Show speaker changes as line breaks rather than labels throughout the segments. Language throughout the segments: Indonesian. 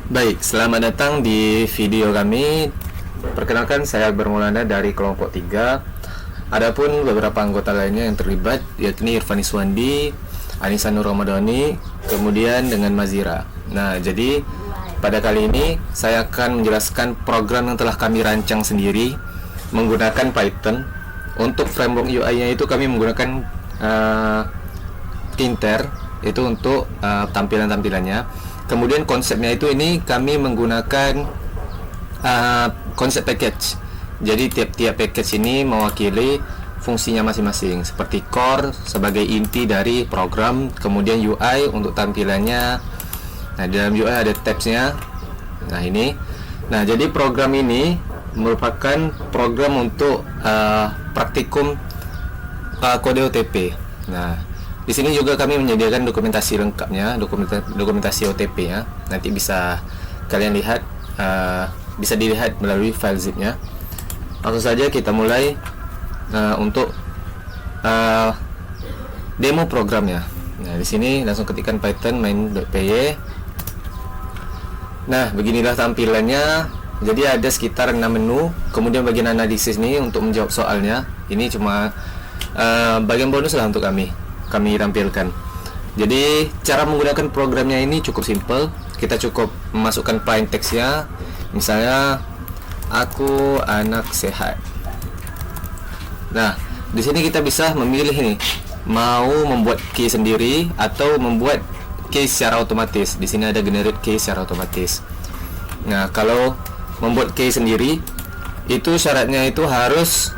Baik, selamat datang di video kami. Perkenalkan, saya Akbar Maulana dari kelompok 3. Adapun beberapa anggota lainnya yang terlibat, yakni Irfan Iswandi, Anissa Nur Ramadhani, kemudian dengan Mazira. Nah, jadi pada kali ini saya akan menjelaskan program yang telah kami rancang sendiri menggunakan Python. Untuk framework UI-nya itu kami menggunakan Tkinter, itu untuk tampilan-tampilannya. Kemudian konsepnya itu ini kami menggunakan konsep package. Jadi tiap-tiap package ini mewakili fungsinya masing-masing, seperti core sebagai inti dari program, kemudian UI untuk tampilannya. Nah, di dalam UI ada tabsnya. Nah, ini. Nah, jadi program ini merupakan program untuk praktikum kode OTP. Nah, di sini juga kami menyediakan dokumentasi lengkapnya, dokumentasi OTP ya. Nanti bisa kalian lihat, bisa dilihat melalui file zip-nya. Langsung saja kita mulai untuk demo programnya. Nah, di sini langsung ketikkan Python main.py. Nah, beginilah tampilannya. Jadi ada sekitar 6 menu. Kemudian bagian analisis nih untuk menjawab soalnya. Ini cuma bagian bonus lah untuk kami tampilkan. Jadi cara menggunakan programnya ini cukup simple. Kita cukup memasukkan plain text-nya. Misalnya aku anak sehat. Nah, di sini kita bisa memilih ini, mau membuat key sendiri atau membuat key secara otomatis. Di sini ada generate key secara otomatis. Nah, kalau membuat key sendiri itu syaratnya itu harus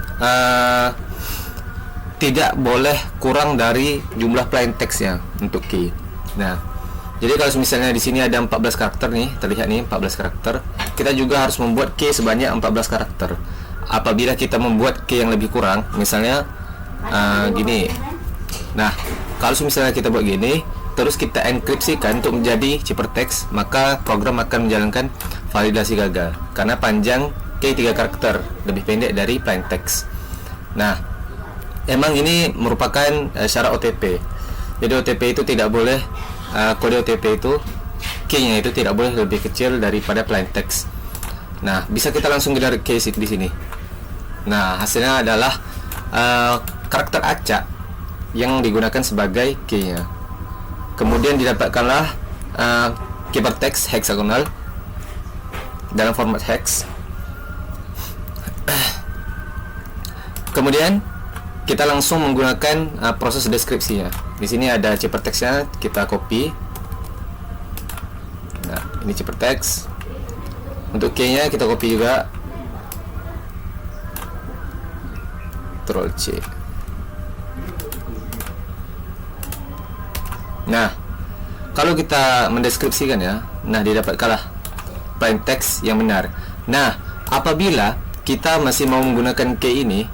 tidak boleh kurang dari jumlah plain text-nya untuk key. Nah, jadi kalau misalnya di sini ada 14 karakter nih, terlihat nih 14 karakter, kita juga harus membuat key sebanyak 14 karakter. Apabila kita membuat key yang lebih kurang, misalnya gini. Nah, kalau misalnya kita buat gini, terus kita enkripsikan untuk menjadi ciphertext, maka program akan menjalankan validasi gagal karena panjang key 3 karakter, lebih pendek dari plain text. Nah, emang ini merupakan syarat OTP. Jadi OTP itu tidak boleh, kode OTP itu key-nya itu tidak boleh lebih kecil daripada plain text. Nah, bisa kita langsung generate key di sini. Nah, hasilnya adalah karakter acak yang digunakan sebagai key-nya. Kemudian didapatkanlah ciphertext hexagonal dalam format hex. Kemudian kita langsung menggunakan proses deskripsinya. Di sini ada ciphertext-nya, kita copy. Nah, ini ciphertext. Untuk key-nya kita copy juga. Ctrl C. Nah, kalau kita mendeskripsikan ya, nah didapatkanlah plain text yang benar. Nah, apabila kita masih mau menggunakan key ini,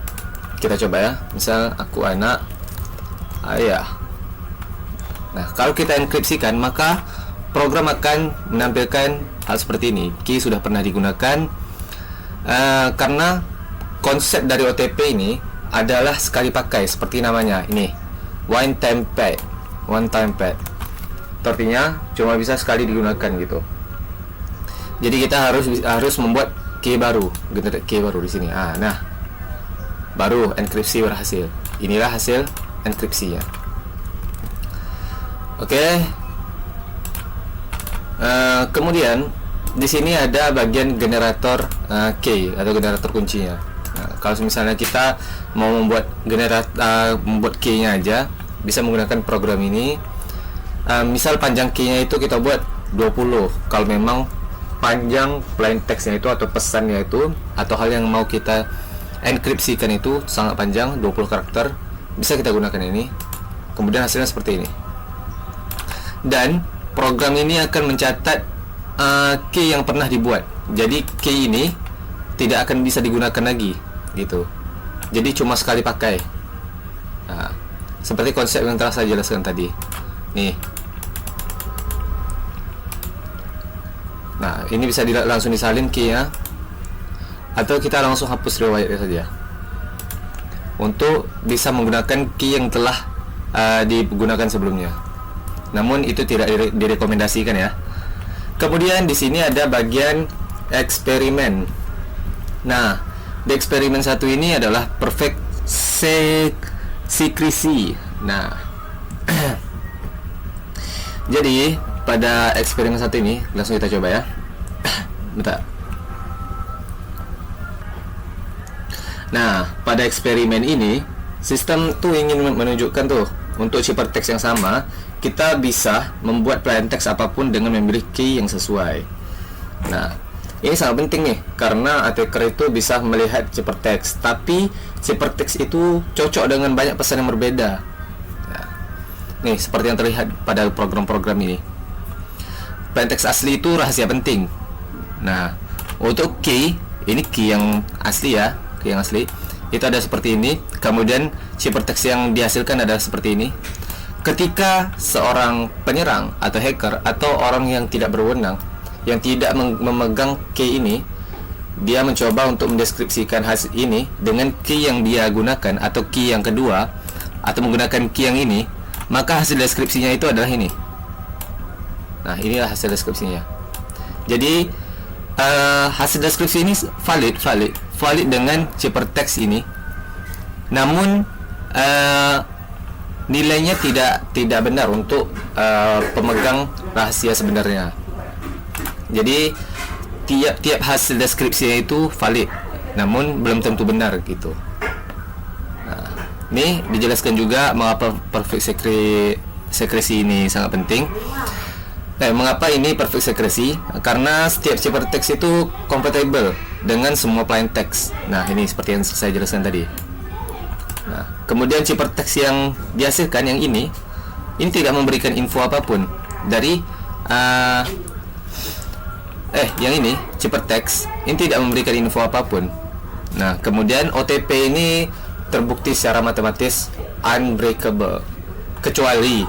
kita coba ya, misal aku anak ayah. Nah, kalau kita enkripsikan, maka program akan menampilkan hal seperti ini. Key sudah pernah digunakan, karena konsep dari OTP ini adalah sekali pakai, seperti namanya ini, one time pad. Artinya cuma bisa sekali digunakan gitu. Jadi kita harus membuat key baru, generate key baru di sini. Nah, baru enkripsi berhasil. Inilah hasil enkripsinya. Oke. Kemudian di sini ada bagian generator key atau generator kuncinya. Nah, kalau misalnya kita mau membuat membuat key-nya aja, bisa menggunakan program ini. Misal panjang key-nya itu kita buat 20. Kalau memang panjang plain text-nya itu atau pesannya itu atau hal yang mau kita enkripsikan itu sangat panjang, 20 karakter, bisa kita gunakan ini. Kemudian hasilnya seperti ini. Dan program ini akan mencatat key yang pernah dibuat. Jadi key ini tidak akan bisa digunakan lagi gitu. Jadi cuma sekali pakai. Nah, seperti konsep yang telah saya jelaskan tadi. Nih. Nah, ini bisa langsung disalin key-nya, atau kita langsung hapus riwayatnya saja untuk bisa menggunakan key yang telah digunakan sebelumnya. Namun itu tidak direkomendasikan ya. Kemudian di sini ada bagian eksperimen. Nah, di eksperimen satu ini adalah perfect secrecy. Nah, jadi pada eksperimen satu ini langsung kita coba ya. Bentar. Nah, pada eksperimen ini sistem tuh ingin menunjukkan tuh untuk ciphertext yang sama kita bisa membuat plain text apapun dengan memilih key yang sesuai. Nah, ini sangat penting nih karena attacker itu bisa melihat ciphertext, tapi ciphertext itu cocok dengan banyak pesan yang berbeda. Nah, nih seperti yang terlihat pada program-program ini. Plain text asli itu rahasia penting. Nah, untuk key, ini key yang asli ya, key yang asli itu ada seperti ini. Kemudian ciphertext yang dihasilkan adalah seperti ini. Ketika seorang penyerang atau hacker atau orang yang tidak berwenang, yang tidak memegang key ini, dia mencoba untuk mendeskripsikan hasil ini dengan key yang dia gunakan atau key yang kedua, atau menggunakan key yang ini, maka hasil deskripsinya itu adalah ini. Nah, inilah hasil deskripsinya. Jadi hasil deskripsi ini valid dengan ciphertext ini. Namun nilainya tidak benar untuk pemegang rahasia sebenarnya. Jadi tiap hasil deskripsinya itu valid, namun belum tentu benar gitu. Nah, ini dijelaskan juga mengapa perfect secrecy ini sangat penting. Mengapa ini perfect secrecy? Karena setiap ciphertext itu compatible dengan semua plain text. Nah, ini seperti yang saya jelaskan tadi. Nah, kemudian ciphertext yang dihasilkan yang ini tidak memberikan info apapun dari yang ini ciphertext ini tidak memberikan info apapun. Nah, kemudian OTP ini terbukti secara matematis unbreakable kecuali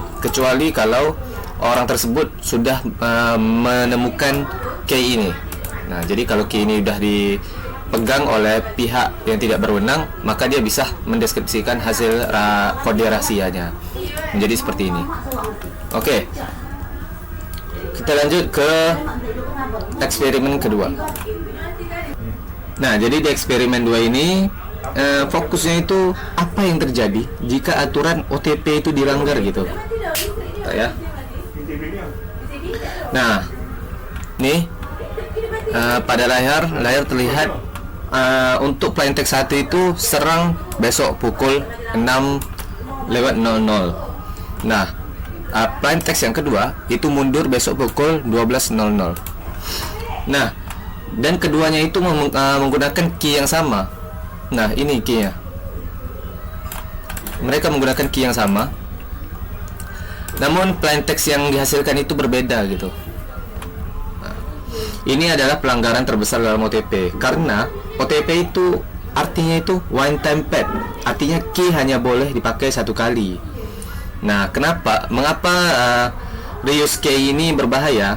kalau orang tersebut sudah menemukan key ini. Nah, jadi kalau key ini sudah dipegang oleh pihak yang tidak berwenang, maka dia bisa mendeskripsikan hasil kode rahasianya menjadi seperti ini. Oke, kita lanjut ke eksperimen kedua. Nah, jadi di eksperimen 2 ini fokusnya itu apa yang terjadi jika aturan OTP itu dilanggar gitu. Ya. Nah, nih pada layar terlihat untuk plain text 1 itu serang besok pukul 6:00. Nah, plain text yang kedua itu mundur besok pukul 12:00. Nah, dan keduanya itu menggunakan key yang sama. Nah, ini key-nya. Mereka menggunakan key yang sama, namun plain text yang dihasilkan itu berbeda gitu. Nah, ini adalah pelanggaran terbesar dalam OTP karena OTP itu artinya itu one time pad, artinya key hanya boleh dipakai satu kali. Nah, mengapa reuse key ini berbahaya?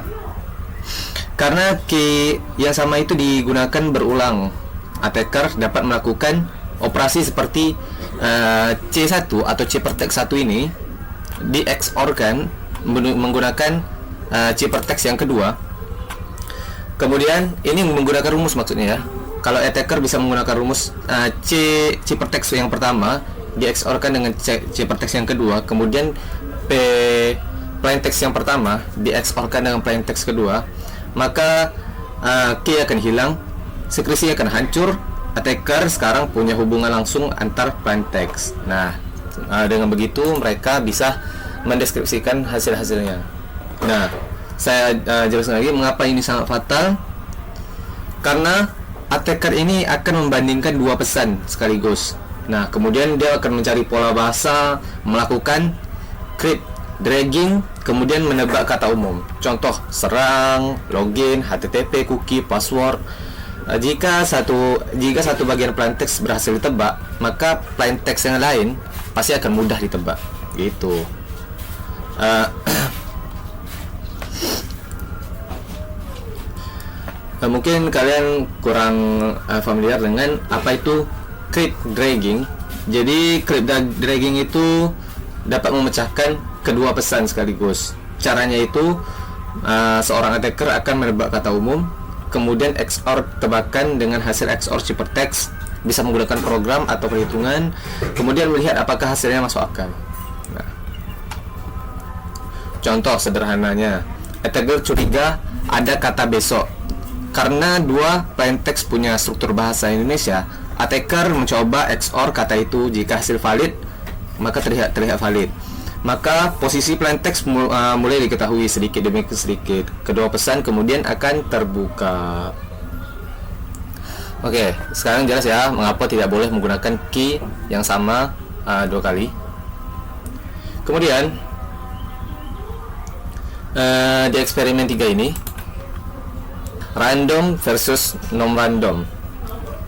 Karena key yang sama itu digunakan berulang. Attacker dapat melakukan operasi seperti C1 atau ciphertext 1 ini di XOR-kan menggunakan ciphertext yang kedua. Kemudian ini menggunakan rumus maksudnya ya. Kalau attacker bisa menggunakan rumus ciphertext yang pertama di XOR-kan dengan ciphertext yang kedua, kemudian plain text yang pertama di XOR-kan dengan plain text kedua, maka key akan hilang, secrecy akan hancur. Attacker sekarang punya hubungan langsung antar plain text. Nah, dengan begitu mereka bisa mendeskripsikan hasil-hasilnya. Nah, saya jelaskan lagi mengapa ini sangat fatal. Karena attacker ini akan membandingkan dua pesan sekaligus. Nah, kemudian dia akan mencari pola bahasa, melakukan crypt dragging, kemudian menebak kata umum. Contoh, serang, login, HTTP, cookie, password. Jika satu bagian plain text berhasil ditebak, maka plain text yang lain pasti akan mudah ditebak. Gitu. Mungkin kalian kurang familiar dengan apa itu crypt dragging. Jadi crypt dragging itu dapat memecahkan kedua pesan sekaligus. Caranya itu seorang attacker akan menebak kata umum, kemudian XOR tebakan dengan hasil XOR ciphertext, bisa menggunakan program atau perhitungan, kemudian melihat apakah hasilnya masuk akal. Nah, contoh sederhananya, attacker curiga ada kata besok. Karena dua plaintext punya struktur bahasa Indonesia, attacker mencoba XOR kata itu. Jika hasil valid, maka terlihat valid. Maka posisi plaintext mulai diketahui sedikit demi sedikit. Kedua pesan kemudian akan terbuka. Oke, sekarang jelas ya mengapa tidak boleh menggunakan key yang sama dua kali. Kemudian di eksperimen 3 ini, random versus non random.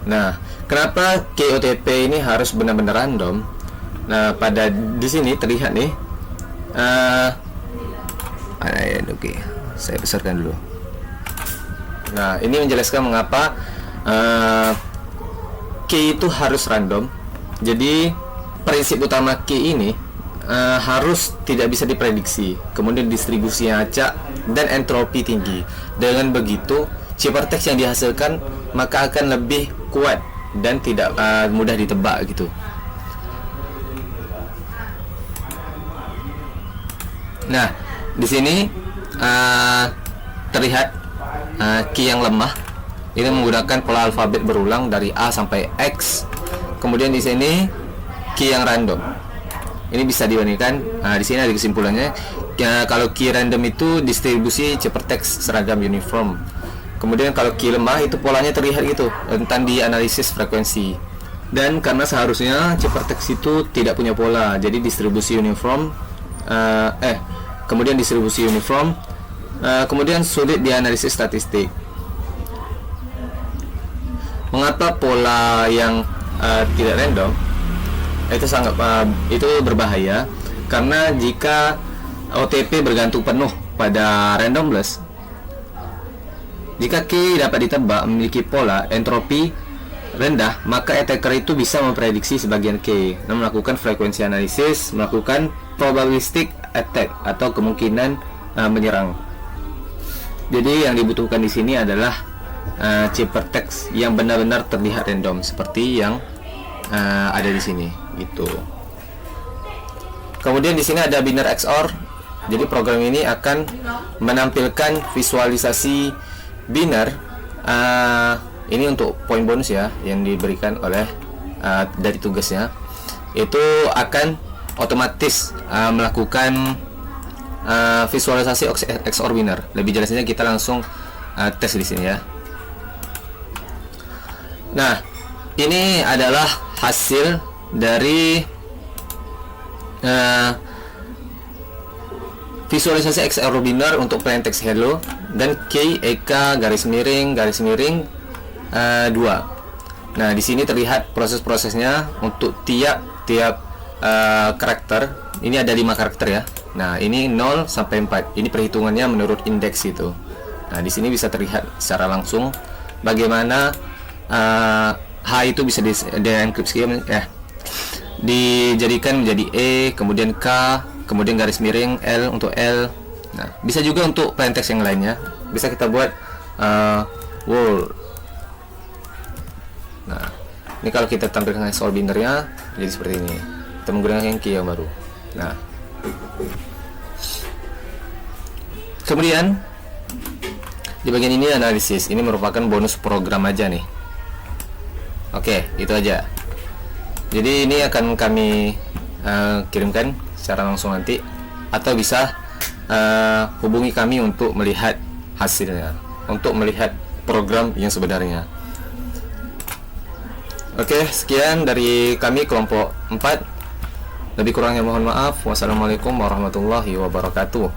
Nah, kenapa key OTP ini harus benar-benar random? Nah, pada di sini terlihat nih. Oke, saya besarkan dulu. Nah, ini menjelaskan mengapa key itu harus random. Jadi prinsip utama key ini harus tidak bisa diprediksi, kemudian distribusinya acak dan entropi tinggi. Dengan begitu, ciphertext yang dihasilkan maka akan lebih kuat dan tidak mudah ditebak gitu. Nah, di sini terlihat key yang lemah ini menggunakan pola alfabet berulang dari A sampai X. Kemudian di sini key yang random. Ini bisa dibandingkan. Di sini ada kesimpulannya. Kalau key random itu distribusi ciphertext seragam uniform. Kemudian kalau key lemah itu polanya terlihat gitu, rentan di analisis frekuensi. Dan karena seharusnya ciphertext itu tidak punya pola, jadi distribusi uniform. Kemudian distribusi uniform. Kemudian sulit dianalisis statistik. Mengapa pola yang tidak random itu sangat itu berbahaya? Karena jika OTP bergantung penuh pada randomness, jika key dapat ditebak memiliki pola entropi rendah, maka attacker itu bisa memprediksi sebagian key dan melakukan frekuensi analisis, melakukan probabilistic attack atau kemungkinan menyerang. Jadi yang dibutuhkan di sini adalah ciphertext yang benar-benar terlihat random seperti yang ada di sini gitu. Kemudian di sini ada binary XOR. Jadi program ini akan menampilkan visualisasi binar. Ini untuk poin bonus ya yang diberikan oleh dari tugasnya. Itu akan otomatis melakukan visualisasi XOR binar. Lebih jelasnya kita langsung tes di sini ya. Nah, ini adalah hasil dari visualisasi XOR binar untuk plaintext hello dan key EK garis miring 2. Nah, di sini terlihat proses-prosesnya untuk tiap karakter. Ini ada 5 karakter ya. Nah, ini 0 sampai 4. Ini perhitungannya menurut indeks itu. Nah, di sini bisa terlihat secara langsung bagaimana H itu bisa dienkripsi dijadikan menjadi E, kemudian K, kemudian garis miring L untuk L. Nah, bisa juga untuk plaintext yang lainnya. Bisa kita buat word. Nah, ini kalau kita tampilkan XOR binarnya jadi seperti ini. Kita menggunakan yang key yang baru. Nah, kemudian di bagian ini analisis. Ini merupakan bonus program aja nih. Oke, itu aja. Jadi ini akan kami kirimkan secara langsung nanti, atau bisa hubungi kami untuk melihat hasilnya, untuk melihat program yang sebenarnya. Oke, sekian dari kami kelompok 4. Lebih kurangnya mohon maaf. Wassalamualaikum warahmatullahi wabarakatuh.